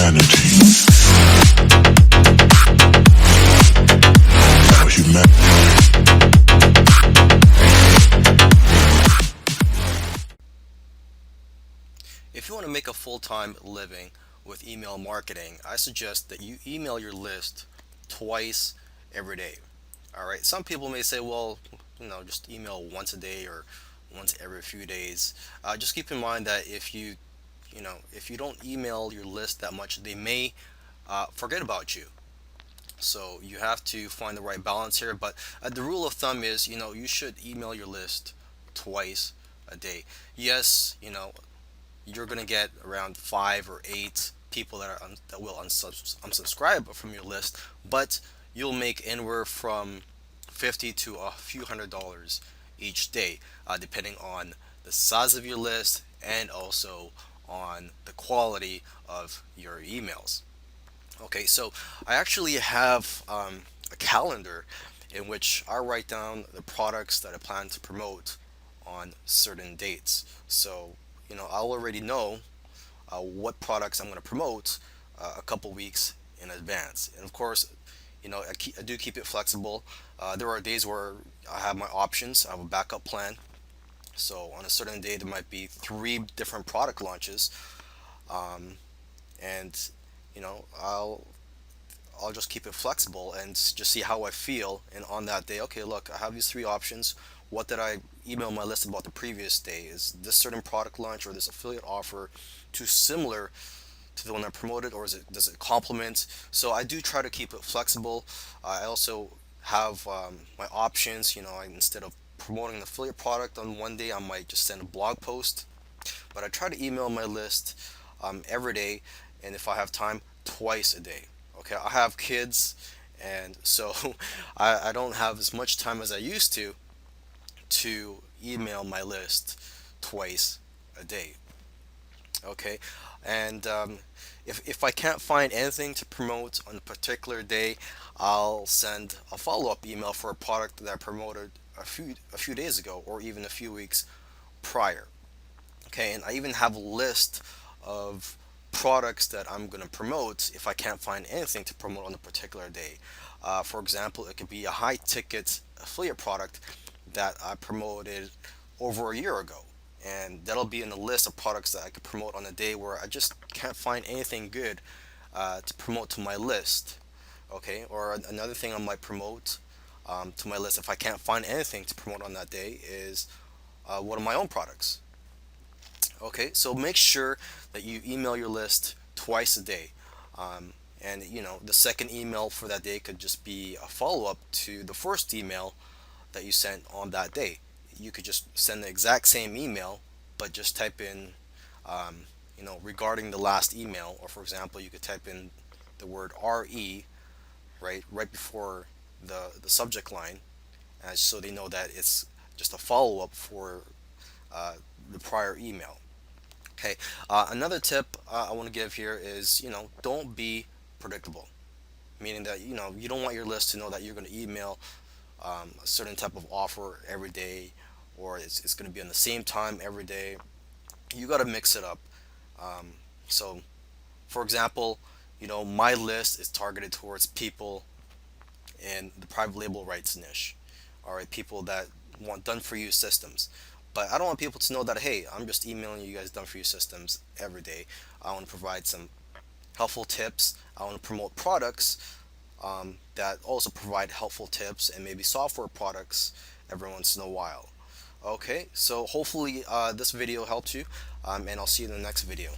humanity. If you want to make a full-time living with email marketing, I suggest that you email your list twice every day. All right. Some people may say, well, just email once a day or once every few days. Just keep in mind that if you don't email your list that much, they may forget about you. So you have to find the right balance here. But the rule of thumb is, you should email your list twice a day. Yes, you're gonna get around 5 or 8 people that will unsubscribe from your list, but you'll make anywhere from 50 to a few $100s each day, depending on the size of your list and also on the quality of your emails. Okay, so I actually have a calendar in which I write down the products that I plan to promote on certain dates. So, I'll already know what products I'm going to promote a couple weeks in advance. And of course, I do keep it flexible. There are days where I have my options, I have a backup plan. So on a certain day, there might be 3 different product launches, and I'll just keep it flexible and just see how I feel. And on that day, okay, look, I have these 3 options. What did I email my list about the previous day? Is this certain product launch or this affiliate offer too similar to the one I promoted, or does it complement? So I do try to keep it flexible. I also have my options. Instead of promoting an affiliate product on one day, I might just send a blog post. But I try to email my list every day, and if I have time, twice a day. Okay, I have kids, and so I don't have as much time as I used to email my list twice a day. Okay, and if I can't find anything to promote on a particular day, I'll send a follow-up email for a product that I promoted a few days ago or even a few weeks prior. Okay, and I even have a list of products that I'm going to promote if I can't find anything to promote on a particular day. For example, it could be a high ticket affiliate product that I promoted over a year ago. And that'll be in the list of products that I could promote on a day where I just can't find anything good to promote to my list. Okay, or another thing I might promote to my list if I can't find anything to promote on that day is one of my own products. Okay, so make sure that you email your list twice a day. And the second email for that day could just be a follow-up to the first email that you sent on that day. You could just send the exact same email, but just type in, regarding the last email, or for example, you could type in the word RE right before the subject line, so they know that it's just a follow-up for uh, the prior email. Okay. Another tip I want to give here is, don't be predictable. Meaning that, you don't want your list to know that you're going to email a certain type of offer every day, or it's going to be on the same time every day. You got to mix it up. So, for example, my list is targeted towards people in the private label rights niche. All right, people that want done for you systems. But I don't want people to know that, hey, I'm just emailing you guys done for you systems every day. I want to provide some helpful tips. I want to promote products that also provide helpful tips, and maybe software products every once in a while. Okay, so hopefully this video helped you, and I'll see you in the next video.